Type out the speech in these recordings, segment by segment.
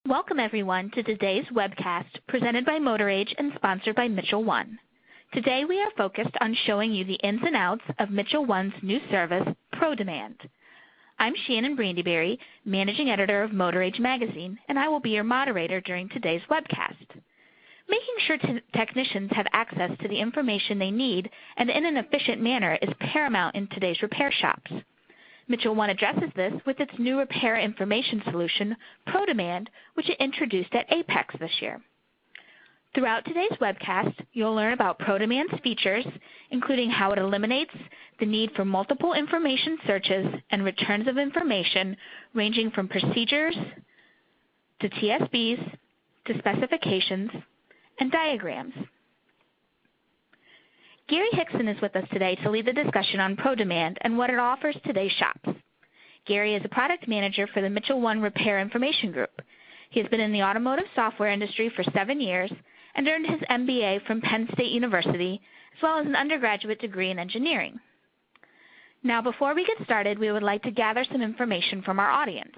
Welcome everyone to today's webcast presented by MotorAge and sponsored by Mitchell 1. Today we are focused on showing you the ins and outs of Mitchell 1's new service, ProDemand. I'm Shannon Brandyberry, Managing Editor of MotorAge Magazine, and I will be your moderator during today's webcast. Making sure technicians have access to the information they need and in an efficient manner is paramount in today's repair shops. Mitchell 1 addresses this with its new repair information solution, ProDemand, which it introduced at AAPEX this year. Throughout today's webcast, you'll learn about ProDemand's features, including how it eliminates the need for multiple information searches and returns of information ranging from procedures to TSBs to specifications and diagrams. Gary Hickson is with us today to lead the discussion on ProDemand and what it offers today's shops. Gary is a product manager for the Mitchell 1 Repair Information Group. He has been in the automotive software industry for 7 years and earned his MBA from Penn State University, as well as an undergraduate degree in engineering. Now, before we get started, we would like to gather some information from our audience.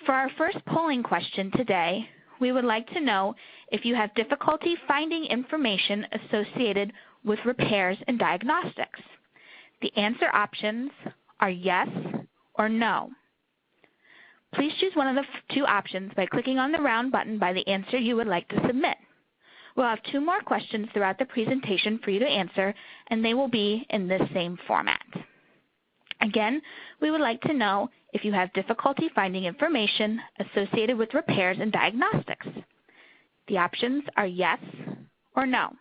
For our first polling question today, we would like to know if you have difficulty finding information associated with repairs and diagnostics. The answer options are yes or no. Please choose one of the two options by clicking on the round button by the answer you would like to submit. We'll have 2 more questions throughout the presentation for you to answer, and they will be in this same format. Again, we would like to know if you have difficulty finding information associated with repairs and diagnostics. The options are yes or no.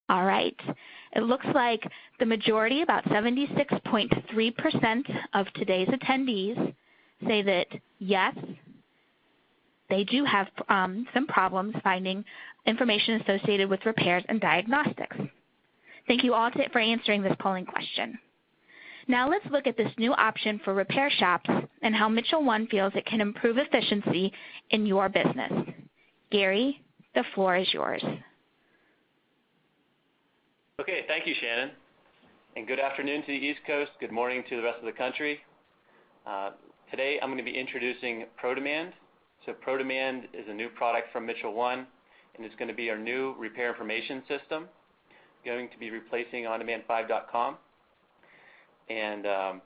All right. It looks like the majority, about 76.3% of today's attendees, say that yes, they do have some problems finding information associated with repairs and diagnostics. Thank you all for answering this polling question. Now let's look at this new option for repair shops and how Mitchell 1 feels it can improve efficiency in your business. Gary, the floor is yours. Okay, thank you, Shannon. And good afternoon to the East Coast. Good morning to the rest of the country. Today I'm going to be introducing ProDemand. So ProDemand is a new product from Mitchell 1, and it's going to be our new repair information system, going to be replacing ondemand5.com. And I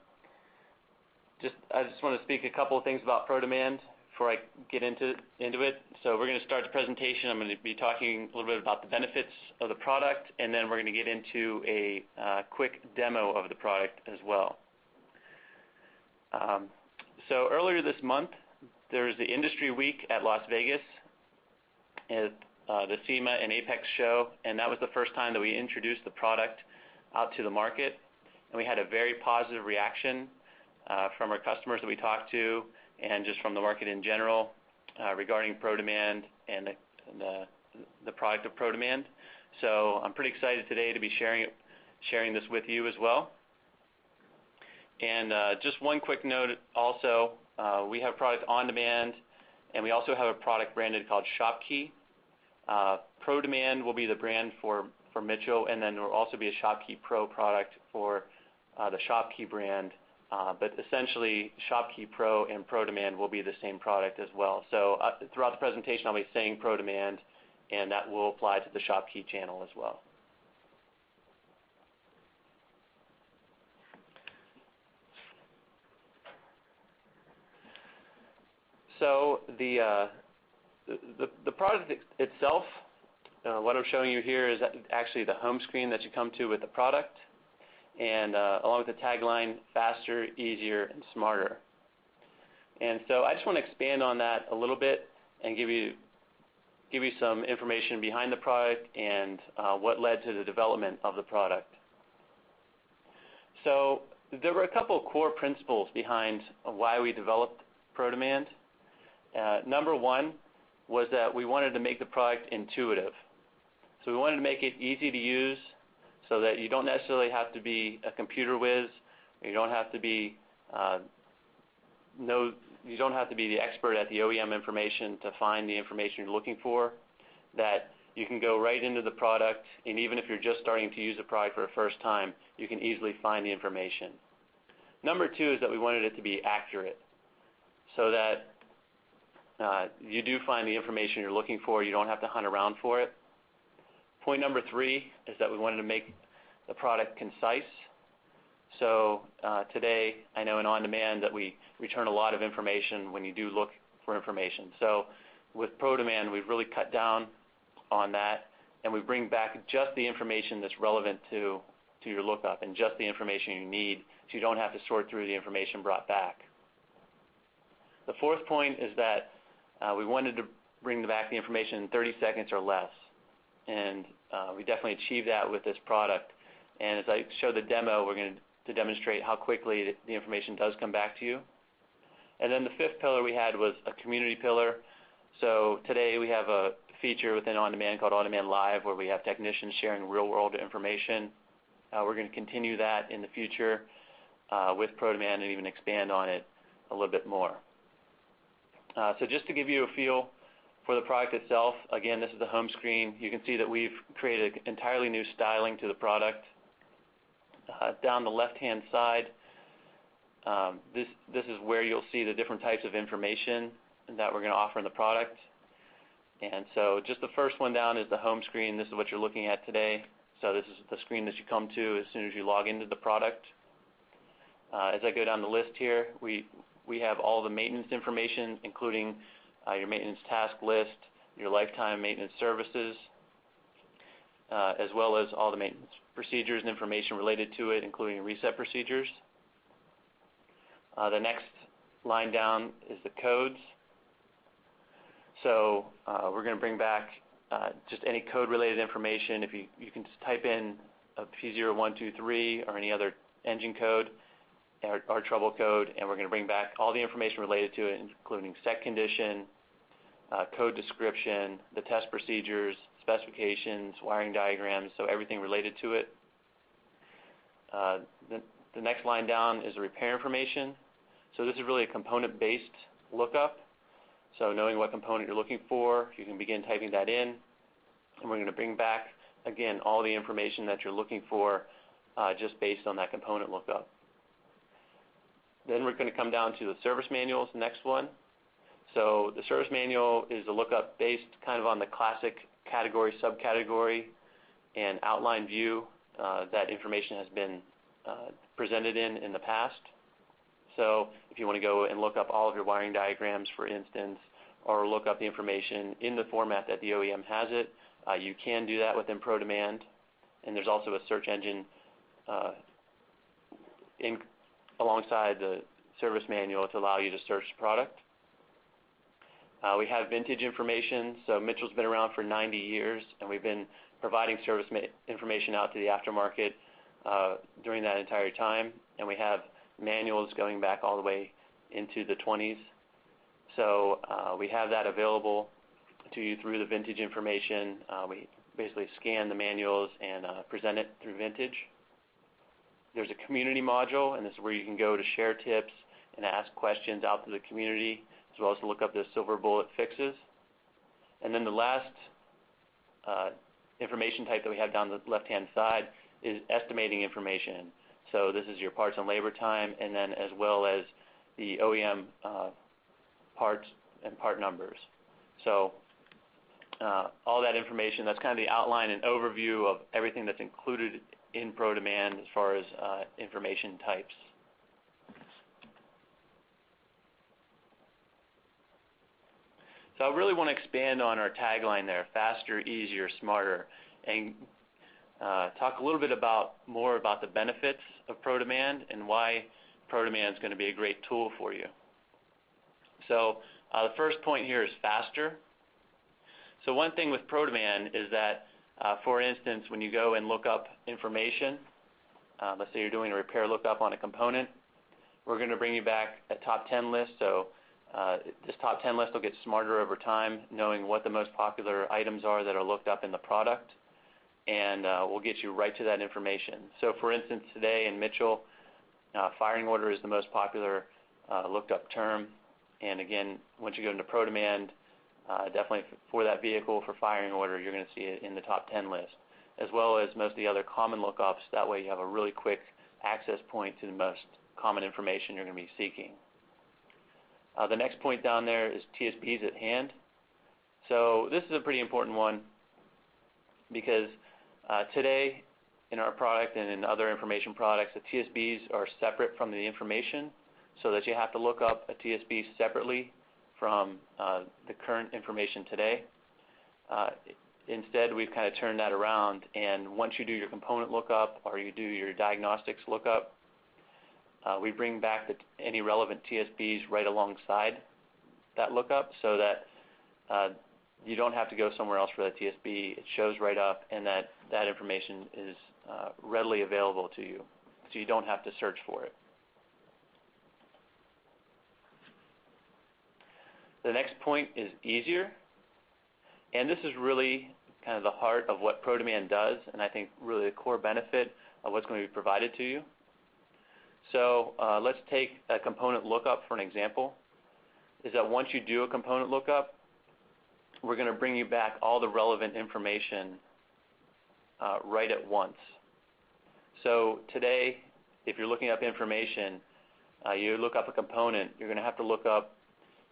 just want to speak a couple of things about ProDemand before I get into it. So we're going to start the presentation. I'm going to be talking a little bit about the benefits of the product, and then we're going to get into a quick demo of the product as well. So earlier this month, there was the Industry Week at Las Vegas at the SEMA and AAPEX show, and that was the first time that we introduced the product out to the market. And we had a very positive reaction from our customers that we talked to and just from the market in general regarding ProDemand and the product of ProDemand. So I'm pretty excited today to be sharing this with you as well. And just one quick note also, we have a product on demand, and we also have a product branded called ShopKey. ProDemand will be the brand for Mitchell, and then there will also be a ShopKey Pro product for the ShopKey brand. But essentially, ShopKey Pro and ProDemand will be the same product as well. So throughout the presentation, I'll be saying ProDemand, and that will apply to the ShopKey channel as well. So the product itself, what I'm showing you here is actually the home screen that you come to with the product, and along with the tagline, faster, easier, and smarter. And so I just want to expand on that a little bit and give you some information behind the product and what led to the development of the product. So there were a couple of core principles behind why we developed ProDemand. Number one was that we wanted to make the product intuitive. So we wanted to make it easy to use so that you don't necessarily have to be a computer whiz, or you don't have to be the expert at the OEM information to find the information you're looking for. That you can go right into the product, and even if you're just starting to use the product for the first time, you can easily find the information. Number two is that we wanted it to be accurate, so that you do find the information you're looking for. You don't have to hunt around for it. Point number three is that we wanted to make the product concise. So today, I know in on-demand that we return a lot of information when you do look for information. So with ProDemand, we've really cut down on that, and we bring back just the information that's relevant to your lookup and just the information you need, so you don't have to sort through the information brought back. The fourth point is that we wanted to bring back the information in 30 seconds or less, and we definitely achieved that with this product. And as I show the demo, we're going to demonstrate how quickly the information does come back to you. And then the fifth pillar we had was a community pillar. So today we have a feature within On-Demand called On-Demand Live, where we have technicians sharing real-world information. We're going to continue that in the future with ProDemand and even expand on it a little bit more. So just to give you a feel for the product itself, again, this is the home screen. You can see that we've created an entirely new styling to the product. Down the left-hand side, this is where you'll see the different types of information that we're going to offer in the product. And so just the first one down is the home screen. This is what you're looking at today. So this is the screen that you come to as soon as you log into the product. As I go down the list here, we have all the maintenance information, including your maintenance task list, your lifetime maintenance services, as well as all the maintenance procedures and information related to it, including reset procedures. The next line down is the codes. So we're going to bring back just any code-related information. If you can just type in a P0123 or any other engine code or trouble code, and we're going to bring back all the information related to it, including set condition, code description, the test procedures, specifications, wiring diagrams, so everything related to it. The next line down is the repair information. So this is really a component-based lookup. So knowing what component you're looking for, you can begin typing that in, and we're going to bring back, again, all the information that you're looking for just based on that component lookup. Then we're going to come down to the service manuals, the next one. So the service manual is a lookup based kind of on the classic category, subcategory, and outline view that information has been presented in the past. So if you want to go and look up all of your wiring diagrams, for instance, or look up the information in the format that the OEM has it, you can do that within ProDemand. And there's also a search engine alongside the service manual to allow you to search the product. We have vintage information. So Mitchell's been around for 90 years, and we've been providing service information out to the aftermarket during that entire time. And we have manuals going back all the way into the 20s. So we have that available to you through the vintage information. We basically scan the manuals and present it through vintage. There's a community module, and this is where you can go to share tips and ask questions out to the community, as well as to look up the silver bullet fixes. And then the last information type that we have down the left-hand side is estimating information. So this is your parts and labor time, and then as well as the OEM parts and part numbers. So all that information, that's kind of the outline and overview of everything that's included in ProDemand as far as information types. So I really want to expand on our tagline there, faster, easier, smarter, and talk a little bit more about the benefits of ProDemand and why ProDemand is going to be a great tool for you. So the first point here is faster. So one thing with ProDemand is that, for instance, when you go and look up information, let's say you're doing a repair lookup on a component, we're going to bring you back a top 10 list. So this top 10 list will get smarter over time, knowing what the most popular items are that are looked up in the product, and we'll get you right to that information. So for instance, today in Mitchell, firing order is the most popular looked up term. And again, once you go into ProDemand, definitely for that vehicle, for firing order, you're going to see it in the top 10 list, as well as most of the other common lookups. That way you have a really quick access point to the most common information you're going to be seeking. The next point down there is TSBs at hand. So this is a pretty important one because today in our product and in other information products, the TSBs are separate from the information, so that you have to look up a TSB separately from the current information today. Instead, we've kind of turned that around, and once you do your component lookup or you do your diagnostics lookup, we bring back any relevant TSBs right alongside that lookup so that you don't have to go somewhere else for that TSB. It shows right up, and that information is readily available to you, so you don't have to search for it. The next point is easier, and this is really kind of the heart of what ProDemand does, and I think really the core benefit of what's going to be provided to you. So let's take a component lookup for an example, is that once you do a component lookup, we're going to bring you back all the relevant information right at once. So today, if you're looking up information, you look up a component, you're going to have to look up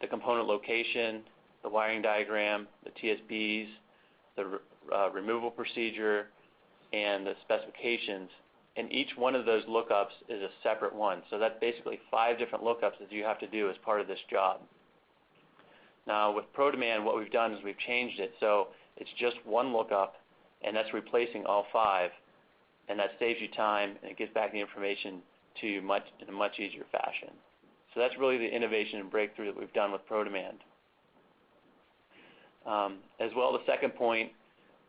the component location, the wiring diagram, the TSBs, the removal procedure, and the specifications. And each one of those lookups is a separate one. So that's basically 5 different lookups that you have to do as part of this job. Now with ProDemand, what we've done is we've changed it. So it's just one lookup, and that's replacing all 5. And that saves you time, and it gets back the information to you in a much easier fashion. So that's really the innovation and breakthrough that we've done with ProDemand. As well, the second point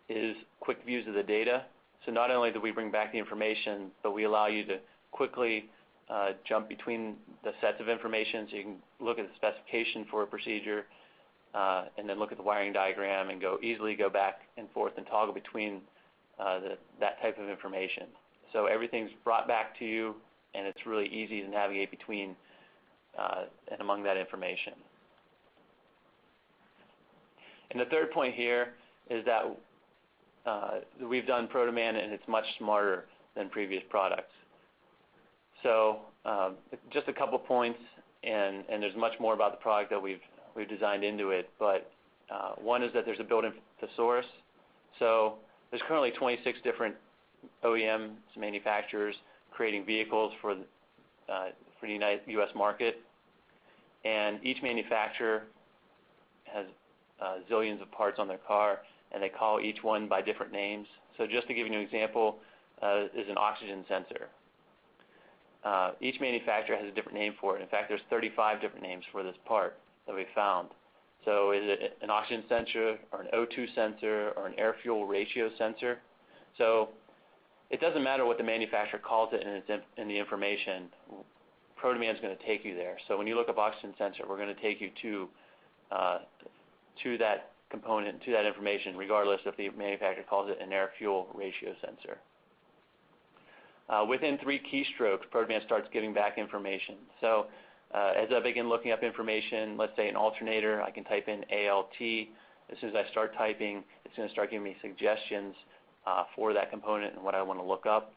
is quick views of the data. So not only do we bring back the information, but we allow you to quickly jump between the sets of information, so you can look at the specification for a procedure and then look at the wiring diagram and easily go back and forth and toggle between that type of information. So everything's brought back to you, and it's really easy to navigate between and among that information. And the third point here is that we've done ProDemand, and it's much smarter than previous products. So just a couple points, and there's much more about the product that we've designed into it. But one is that there's a built-in thesaurus. So there's currently 26 different OEMs, manufacturers, creating vehicles for the U.S. market. And each manufacturer has zillions of parts on their car, and they call each one by different names. So just to give you an example, is an oxygen sensor. Each manufacturer has a different name for it. In fact, there's 35 different names for this part that we found. So is it an oxygen sensor, or an O2 sensor, or an air-fuel ratio sensor? So it doesn't matter what the manufacturer calls it in the information. ProDemand is going to take you there. So when you look up oxygen sensor, we're going to take you to that component, to that information, regardless if the manufacturer calls it an air-fuel ratio sensor. Within 3 keystrokes, ProDemand starts giving back information. So as I begin looking up information, let's say an alternator, I can type in ALT. As soon as I start typing, it's going to start giving me suggestions for that component and what I want to look up.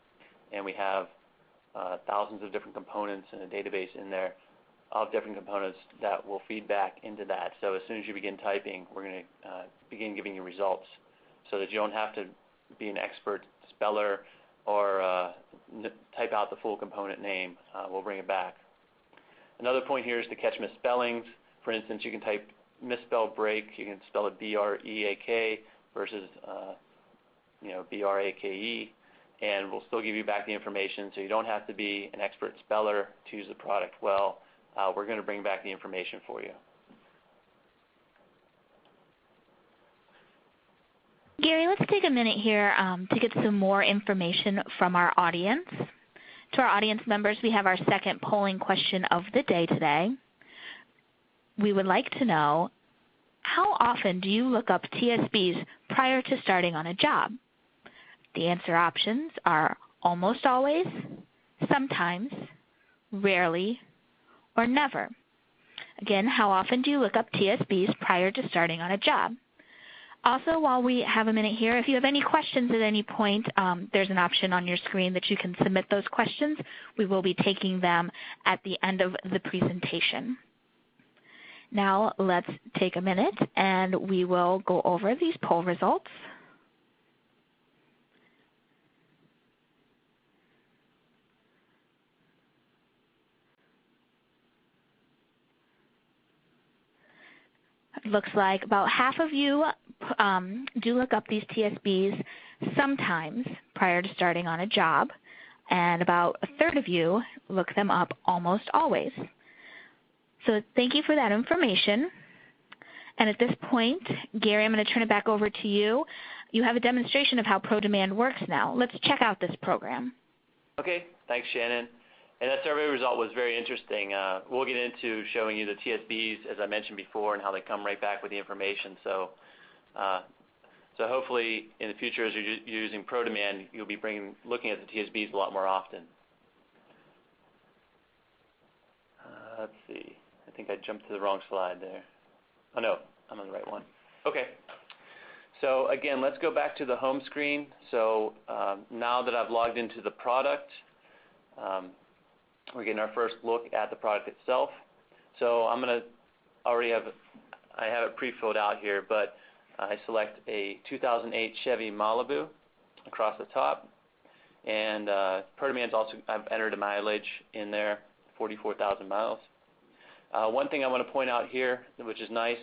And we have thousands of different components in a database in there of different components that will feed back into that. So as soon as you begin typing, we're going to begin giving you results so that you don't have to be an expert speller or type out the full component name. We'll bring it back. Another point here is to catch misspellings. For instance, you can type misspell brake. You can spell it B-R-E-A-K versus B-R-A-K-E, and we'll still give you back the information, so you don't have to be an expert speller to use the product well. We're going to bring back the information for you. Gary, let's take a minute here to get some more information from our audience. To our audience members, we have our second polling question of the day today. We would like to know, how often do you look up TSBs prior to starting on a job? The answer options are almost always, sometimes, rarely, or never. Again, how often do you look up TSBs prior to starting on a job? Also, while we have a minute here, if you have any questions at any point, there's an option on your screen that you can submit those questions. We will be taking them at the end of the presentation. Now let's take a minute and we will go over these poll results. It looks like about half of you do look up these TSBs sometimes prior to starting on a job, and about a third of you look them up almost always. So thank you for that information. And at this point, Gary, I'm going to turn it back over to you. You have a demonstration of how ProDemand works now. Let's check out this program. Okay, thanks, Shannon. And that survey result was very interesting. We'll get into showing you the TSBs, as I mentioned before, and how they come right back with the information. So hopefully in the future, as you're using ProDemand, you'll be looking at the TSBs a lot more often. Let's see. I think I jumped to the wrong slide there. Oh, no, I'm on the right one. Okay. So again, let's go back to the home screen. So now that I've logged into the product, we're getting our first look at the product itself. So I'm going to I have it pre-filled out here, but I select a 2008 Chevy Malibu across the top. And ProDemand's also, I've entered a mileage in there, 44,000 miles. One thing I want to point out here, which is nice,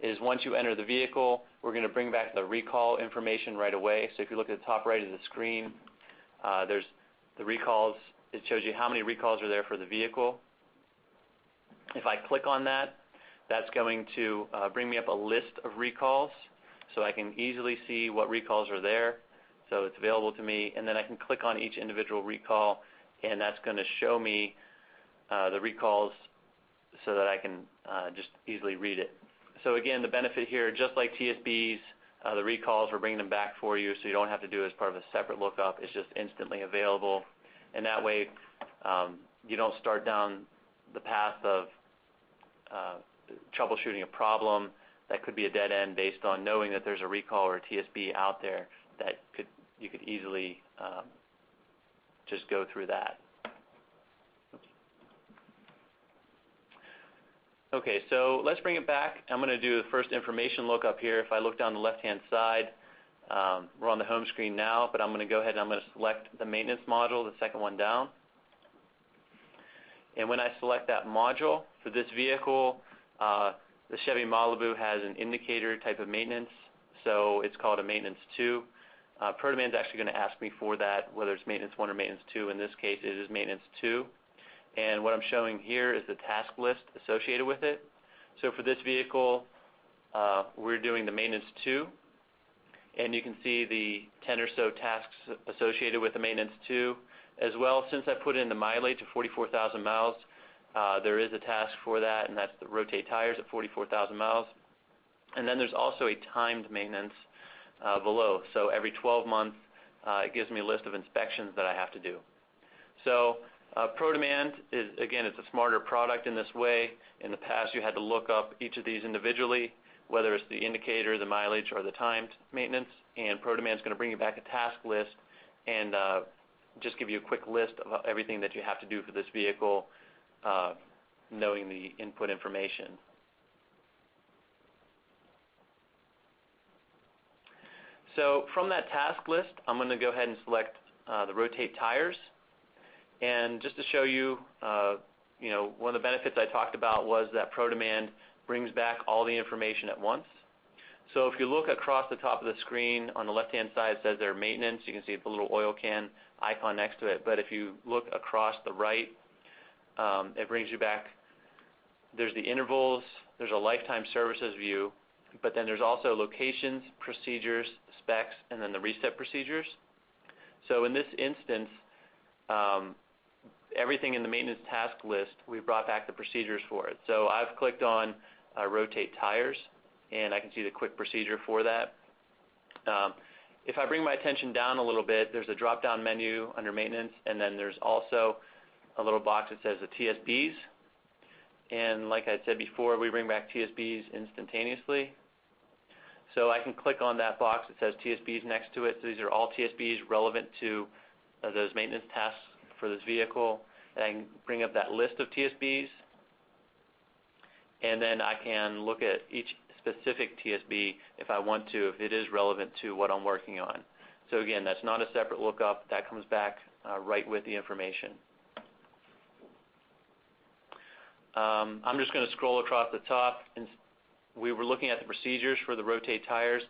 is once you enter the vehicle, we're going to bring back the recall information right away. So if you look at the top right of the screen, there's the recalls. It shows you how many recalls are there for the vehicle. If I click on that, that's going to bring me up a list of recalls, so I can easily see what recalls are there. So it's available to me, and then I can click on each individual recall, and that's going to show me the recalls so that I can just easily read it. So again, the benefit here, just like TSBs, the recalls, we're bringing them back for you, so you don't have to do it as part of a separate lookup. It's just instantly available, and that way you don't start down the path of troubleshooting a problem that could be a dead end based on knowing that there's a recall or a TSB out there that you could easily just go through that. Okay, so let's bring it back. I'm going to do the first information lookup here. If I look down the left-hand side, we're on the home screen now, but I'm going to go ahead and I'm going to select the maintenance module, the second one down. And when I select that module, for this vehicle, the Chevy Malibu has an indicator type of maintenance, so it's called a maintenance 2. ProDemand's actually going to ask me for that, whether it's maintenance 1 or maintenance 2. In this case, it is maintenance 2. And what I'm showing here is the task list associated with it. So for this vehicle, we're doing the maintenance 2. And you can see the 10 or so tasks associated with the maintenance 2. As well, since I put in the mileage of 44,000 miles, there is a task for that, and that's the rotate tires at 44,000 miles. And then there's also a timed maintenance below. So every 12 months, it gives me a list of inspections that I have to do. So ProDemand is, again, it's a smarter product in this way. In the past, you had to look up each of these individually, whether it's the indicator, the mileage, or the timed maintenance. And ProDemand's going to bring you back a task list and just give you a quick list of everything that you have to do for this vehicle, knowing the input information. So from that task list, I'm going to go ahead and select the rotate tires. And just to show you, one of the benefits I talked about was that ProDemand brings back all the information at once. So if you look across the top of the screen, on the left-hand side it says there maintenance. You can see the little oil can icon next to it. But if you look across the right, it brings you back. There's the intervals. There's a lifetime services view. But then there's also locations, procedures, specs, and then the reset procedures. So in this instance, everything in the maintenance task list, we've brought back the procedures for it. So I've clicked on rotate tires, and I can see the quick procedure for that. If I bring my attention down a little bit, there's a drop-down menu under maintenance, and then there's also a little box that says the TSBs. and like I said before, we bring back TSBs instantaneously. So I can click on that box that says TSBs next to it. So these are all TSBs relevant to those maintenance tasks for this vehicle. And I can bring up that list of TSBs, and then I can look at each specific TSB if I want to, if it is relevant to what I'm working on. So again, that's not a separate lookup. That comes back right with the information. I'm just going to scroll across the top. And we were looking at the procedures for the rotate tires.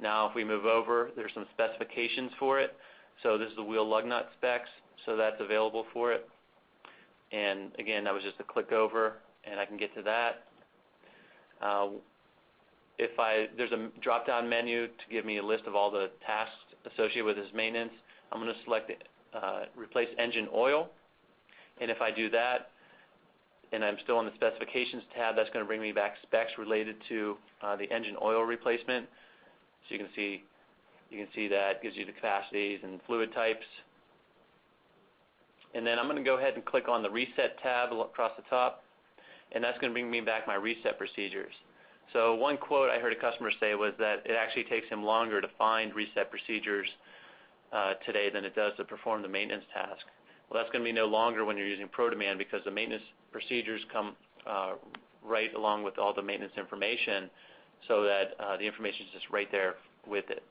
Now if we move over, there's some specifications for it. So this is the wheel lug nut specs, so that's available for it. And again, that was just a click over, and I can get to that. There's a drop-down menu to give me a list of all the tasks associated with this maintenance. I'm going to select replace engine oil, and if I do that, and I'm still on the specifications tab, that's going to bring me back specs related to the engine oil replacement. So you can see that gives you the capacities and fluid types. And then I'm going to go ahead and click on the reset tab across the top, and that's going to bring me back my reset procedures. So one quote I heard a customer say was that it actually takes him longer to find reset procedures today than it does to perform the maintenance task. Well, that's going to be no longer when you're using ProDemand, because the maintenance procedures come right along with all the maintenance information, so that the information is just right there with it.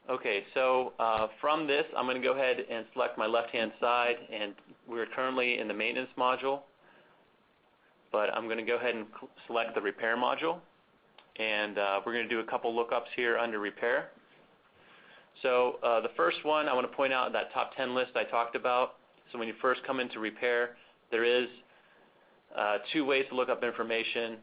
Okay, so from this, I'm going to go ahead and select my left-hand side, and we're currently in the maintenance module, but I'm going to go ahead and select the repair module, and we're going to do a couple lookups here under repair. So the first one I want to point out, that top 10 list I talked about. So when you first come into repair, there is two ways to look up information.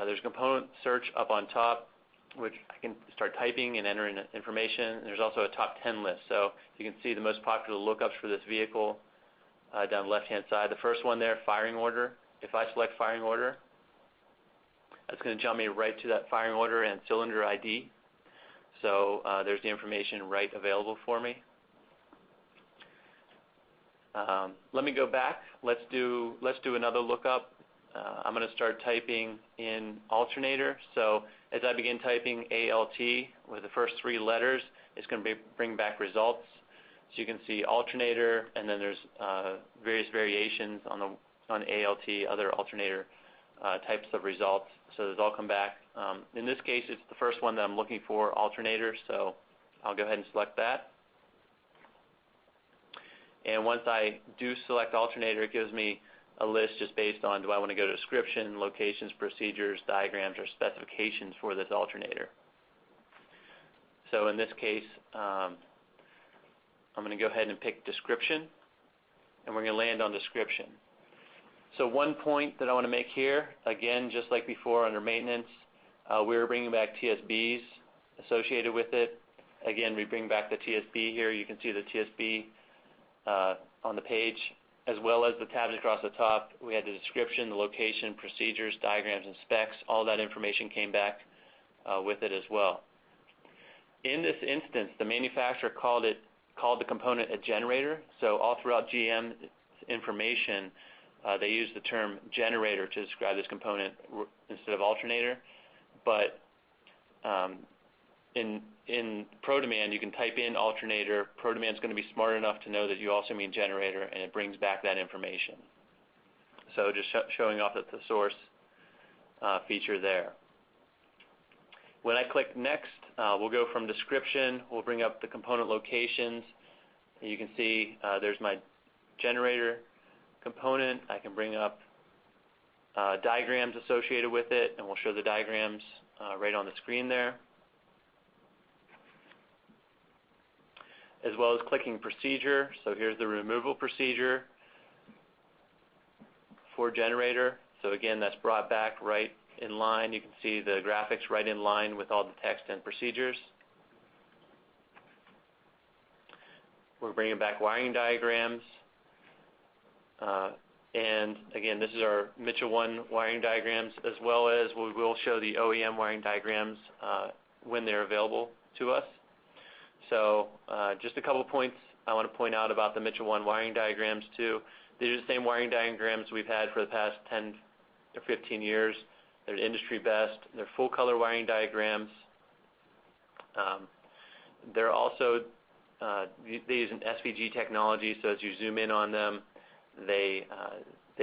There's component search up on top, which I can start typing and entering information. And there's also a top 10 list. So you can see the most popular lookups for this vehicle down the left-hand side. The first one there, firing order. If I select firing order, that's going to jump me right to that firing order and cylinder ID. So there's the information right available for me. Let me go back. Let's do another lookup. I'm going to start typing in alternator. So as I begin typing ALT with the first three letters, it's going to bring back results. So you can see alternator, and then there's various variations on ALT, other alternator types of results. So those all come back. In this case, it's the first one that I'm looking for, alternator, so I'll go ahead and select that. And once I do select alternator, it gives me a list just based on, do I want to go to description, locations, procedures, diagrams, or specifications for this alternator. So in this case, I'm going to go ahead and pick description, and we're going to land on description. So one point that I want to make here, again, just like before under maintenance, we're bringing back TSBs associated with it. Again, we bring back the TSB here. You can see the TSB on the page, as well as the tabs across the top. We had the description, the location, procedures, diagrams, and specs. All that information came back with it as well. In this instance, the manufacturer called the component a generator. So all throughout GM information, they use the term generator to describe this component instead of alternator. But in ProDemand, you can type in alternator. ProDemand is going to be smart enough to know that you also mean generator, and it brings back that information. So just showing off that the source feature there. When I click next, we'll go from description. We'll bring up the component locations. And you can see there's my generator component. I can bring up diagrams associated with it, and we'll show the diagrams right on the screen there. As well as clicking procedure. So here's the removal procedure for generator. So again, that's brought back right in line. You can see the graphics right in line with all the text and procedures. We're bringing back wiring diagrams. And again, this is our Mitchell 1 wiring diagrams, as well as we will show the OEM wiring diagrams when they're available to us. So just a couple points I want to point out about the Mitchell 1 wiring diagrams too. These are the same wiring diagrams we've had for the past 10 or 15 years. They're industry best. They're full color wiring diagrams. They're also they use an SVG technology, so as you zoom in on them, they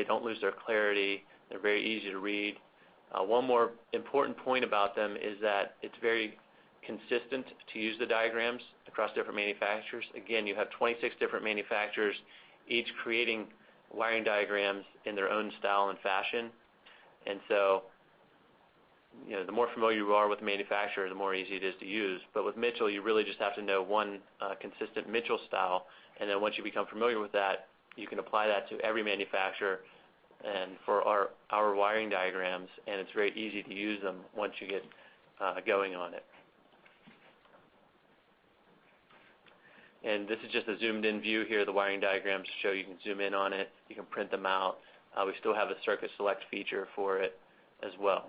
don't lose their clarity. They're very easy to read. One more important point about them is that it's very consistent to use the diagrams across different manufacturers. Again, you have 26 different manufacturers, each creating wiring diagrams in their own style and fashion. And so, the more familiar you are with the manufacturer, the more easy it is to use. But with Mitchell, you really just have to know one consistent Mitchell style, and then once you become familiar with that, you can apply that to every manufacturer and for our wiring diagrams, and it's very easy to use them once you get going on it. And this is just a zoomed-in view here of the wiring diagrams to show you can zoom in on it. You can print them out. We still have a circuit select feature for it as well.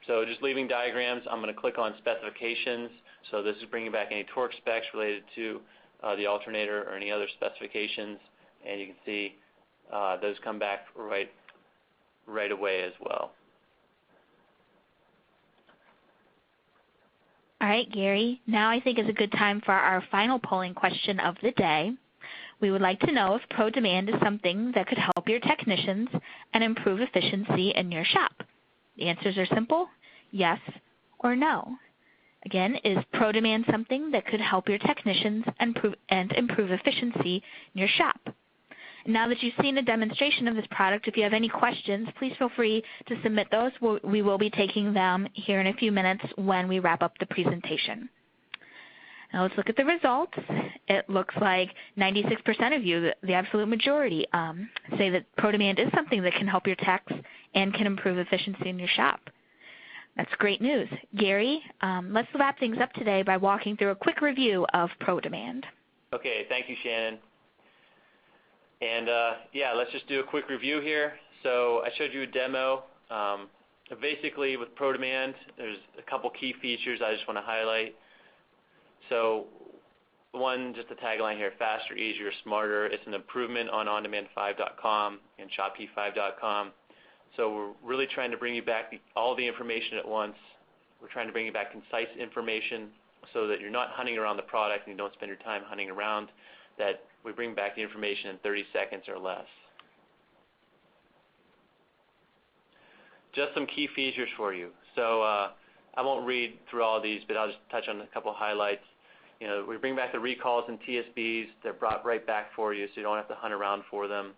So just leaving diagrams, I'm going to click on specifications. So this is bringing back any torque specs related to the alternator or any other specifications, and you can see those come back right away as well. All right, Gary, now I think is a good time for our final polling question of the day. We would like to know if ProDemand is something that could help your technicians and improve efficiency in your shop. The answers are simple, yes or no. Again, is ProDemand something that could help your technicians and improve efficiency in your shop? Now that you've seen a demonstration of this product, if you have any questions, please feel free to submit those. We will be taking them here in a few minutes when we wrap up the presentation. Now let's look at the results. It looks like 96% of you, the absolute majority, say that ProDemand is something that can help your techs and can improve efficiency in your shop. That's great news. Gary, let's wrap things up today by walking through a quick review of ProDemand. Okay, thank you, Shannon. And let's just do a quick review here. So I showed you a demo. Basically, with ProDemand, there's a couple key features I just want to highlight. So one, just a tagline here, faster, easier, smarter. It's an improvement on ondemand5.com and shopp5.com. So we're really trying to bring you back all the information at once. We're trying to bring you back concise information so that you're not hunting around the product and you don't spend your time hunting around, that we bring back the information in 30 seconds or less. Just some key features for you. So I won't read through all these, but I'll just touch on a couple highlights. We bring back the recalls and TSBs. They're brought right back for you, so you don't have to hunt around for them.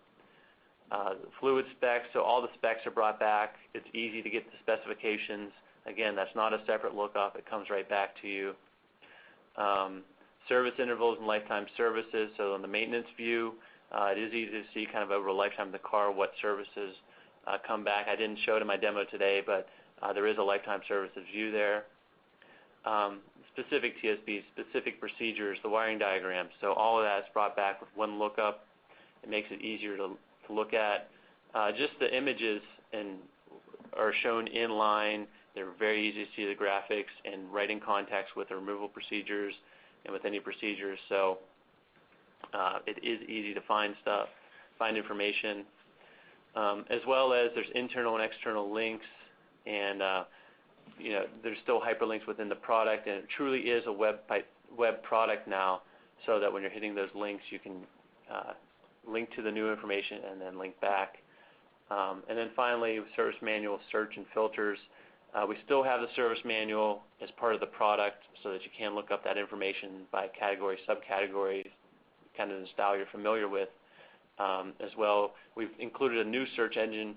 The fluid specs, so all the specs are brought back. It's easy to get the specifications. Again, that's not a separate lookup. It comes right back to you. Service intervals and lifetime services. So in the maintenance view, it is easy to see kind of over a lifetime of the car what services come back. I didn't show it in my demo today, but there is a lifetime services view there. Specific TSBs, specific procedures, the wiring diagrams. So all of that is brought back with one lookup. It makes it easier to look at. Just the images are shown in line. They're very easy to see the graphics and right in context with the removal procedures and with any procedures. So it is easy to find stuff, find information, as well as there's internal and external links, and there's still hyperlinks within the product, and it truly is a web product now, so that when you're hitting those links, you can link to the new information and then link back. And then finally, service manual, search, and filters. We still have the service manual as part of the product so that you can look up that information by category, subcategory, kind of the style you're familiar with. As well, we've included a new search engine,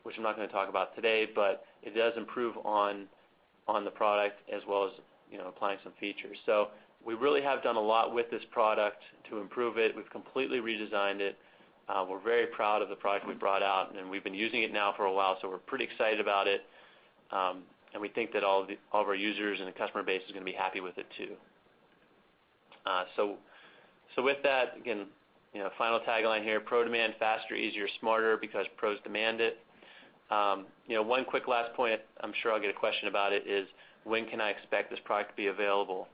which I'm not going to talk about today, but it does improve on the product as well as applying some features. So we really have done a lot with this product to improve it. We've completely redesigned it. We're very proud of the product we brought out, and we've been using it now for a while, so we're pretty excited about it. And we think that all of our users and the customer base is going to be happy with it too. So with that, again, final tagline here: ProDemand, faster, easier, smarter, because pros demand it. One quick last point, I'm sure I'll get a question about it, is when can I expect this product to be available?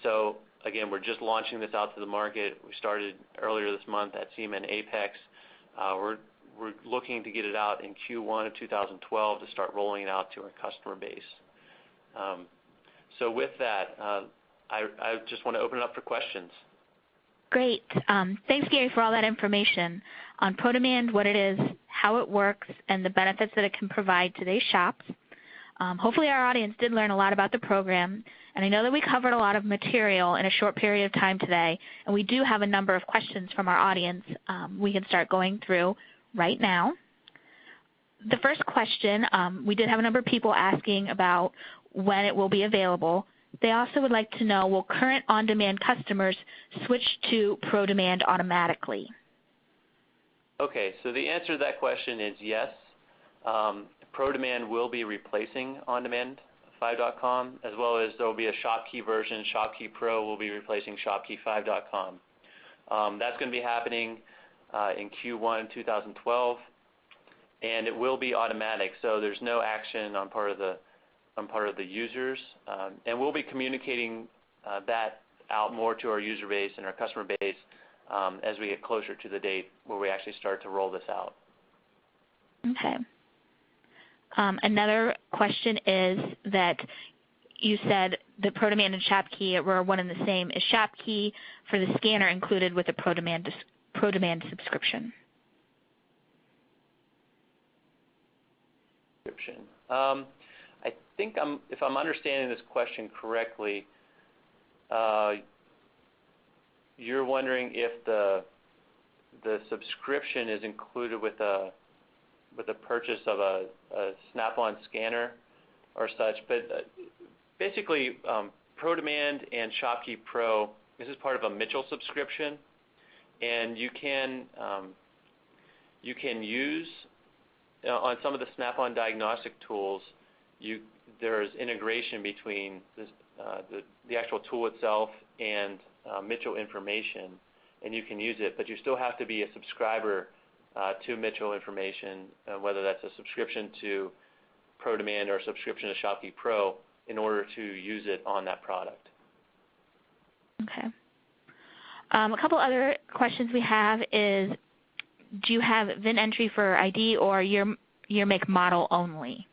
So again, we're just launching this out to the market. We started earlier this month at SEMA and AAPEX. We're looking to get it out in Q1 of 2012 to start rolling it out to our customer base. So with that, I just want to open it up for questions. Great. Thanks, Gary, for all that information on ProDemand, what it is, how it works, and the benefits that it can provide today's shops. Hopefully our audience did learn a lot about the program, and I know that we covered a lot of material in a short period of time today, and we do have a number of questions from our audience we can start going through right now. The first question, we did have a number of people asking about when it will be available. They also would like to know, will current on-demand customers switch to ProDemand automatically? Okay, so the answer to that question is yes. ProDemand will be replacing OnDemand5.com, as well as there will be a ShopKey version. ShopKey Pro will be replacing ShopKey5.com. That's going to be happening in Q1 2012, and it will be automatic, so there's no action on part of the users, and we'll be communicating that out more to our user base and our customer base as we get closer to the date where we actually start to roll this out. Okay. Another question is that you said the ProDemand and ShopKey were one and the same. Is ShopKey for the scanner included with the ProDemand subscription? I think if I'm understanding this question correctly, you're wondering if the subscription is included with the purchase of a Snap-on scanner or such. But basically, ProDemand and ShopKey Pro, this is part of a Mitchell subscription, and you can use on some of the Snap-on diagnostic tools. There's integration between the actual tool itself and Mitchell information, and you can use it, but you still have to be a subscriber to Mitchell information, whether that's a subscription to ProDemand or a subscription to ShopKey Pro, in order to use it on that product. Okay. A couple other questions we have is, do you have VIN entry for ID or year make model only?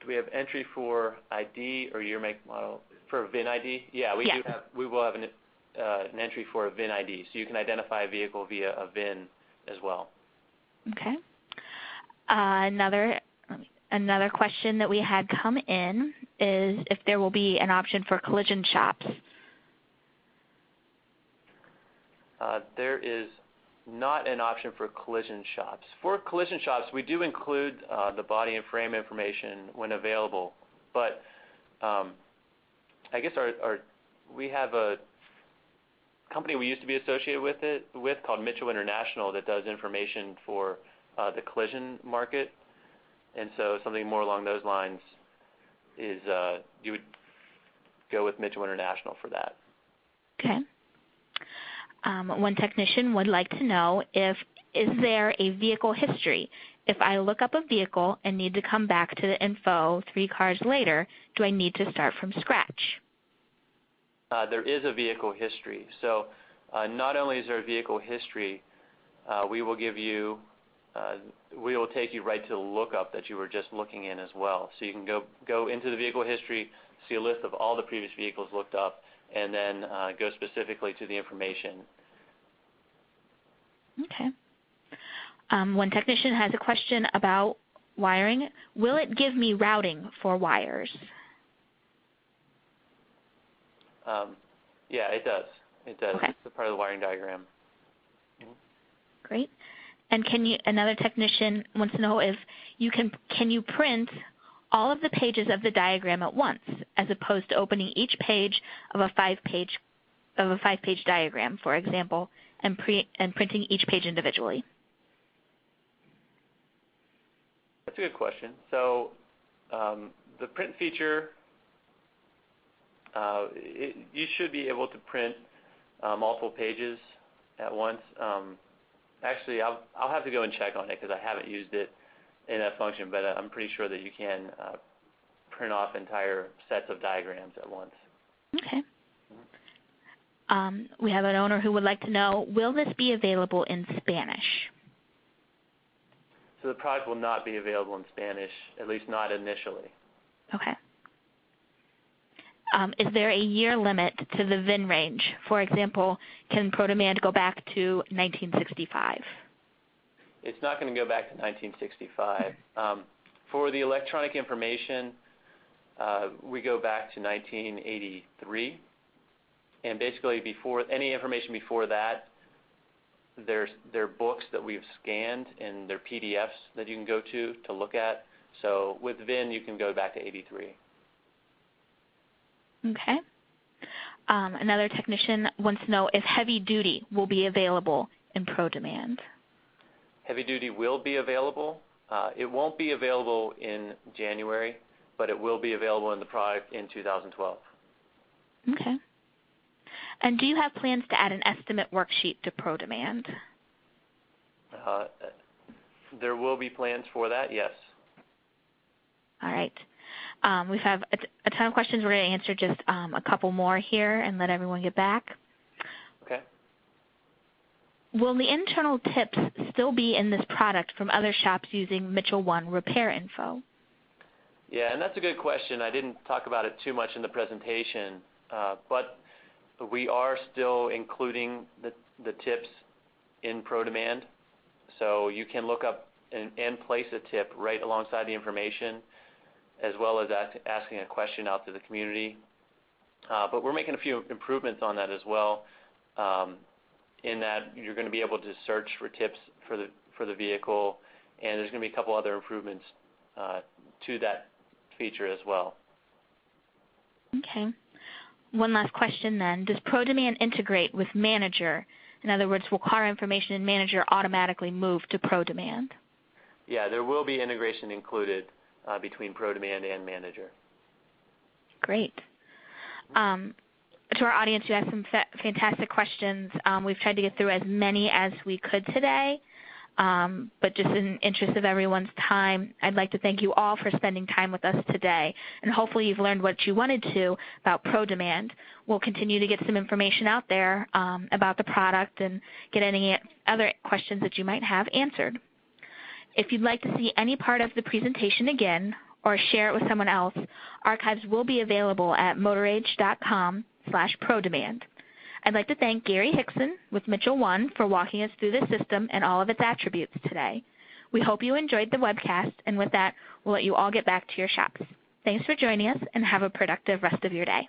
Do we have entry for ID or year make model for VIN ID? Yeah, we do have. We will have an entry for a VIN ID, so you can identify a vehicle via a VIN as well. Okay. Another question that we had come in is if there will be an option for collision shops. There is not an option for collision shops. For collision shops, we do include the body and frame information when available, but I guess we have a company we used to be associated with called Mitchell International that does information for the collision market, and so something more along those lines is you would go with Mitchell International for that. Okay. One technician would like to know is there a vehicle history? If I look up a vehicle and need to come back to the info 3 cars later, do I need to start from scratch? There is a vehicle history. So not only is there a vehicle history, we will take you right to the lookup that you were just looking in as well. So you can go into the vehicle history, see a list of all the previous vehicles looked up, and then go specifically to the information. Okay. One technician has a question about wiring. Will it give me routing for wires? Yeah, it does. It does. Okay. It's a part of the wiring diagram. Mm-hmm. Great. And another technician wants to know if can you print all of the pages of the diagram at once, as opposed to opening each page of a 5-page diagram, for example, and printing each page individually? That's a good question. So the print feature, you should be able to print multiple pages at once. Actually, I'll have to go and check on it because I haven't used it in that function, but I'm pretty sure that you can print off entire sets of diagrams at once. Okay. We have an owner who would like to know, will this be available in Spanish? So the product will not be available in Spanish, at least not initially. Okay. Is there a year limit to the VIN range? For example, can ProDemand go back to 1965? It's not going to go back to 1965. For the electronic information, we go back to 1983. And basically, before any information before that, there are books that we've scanned and there are PDFs that you can go to look at. So with VIN, you can go back to 83. Okay. Another technician wants to know if heavy duty will be available in ProDemand. Heavy duty will be available. It won't be available in January, but it will be available in the product in 2012. Okay. And do you have plans to add an estimate worksheet to ProDemand? There will be plans for that, yes. All right. We have a ton of questions. We're going to answer just a couple more here and let everyone get back. Okay. Will the internal tips still be in this product from other shops using Mitchell 1 repair info? Yeah, and that's a good question. I didn't talk about it too much in the presentation, but we are still including the tips in ProDemand. So you can look up and place a tip right alongside the information, as well as asking a question out to the community. But we're making a few improvements on that as well, in that you're going to be able to search for tips for the vehicle, and there's going to be a couple other improvements to that feature as well. Okay. One last question then. Does ProDemand integrate with Manager? In other words, will car information in Manager automatically move to ProDemand? Yeah, there will be integration included between ProDemand and Manager. Great. To our audience, you asked some fantastic questions. We've tried to get through as many as we could today. But just in the interest of everyone's time, I'd like to thank you all for spending time with us today. And hopefully you've learned what you wanted to about ProDemand. We'll continue to get some information out there about the product and get any other questions that you might have answered. If you'd like to see any part of the presentation again or share it with someone else, archives will be available at motorage.com/ProDemand. I'd like to thank Gary Hickson with Mitchell 1 for walking us through the system and all of its attributes today. We hope you enjoyed the webcast, and with that, we'll let you all get back to your shops. Thanks for joining us, and have a productive rest of your day.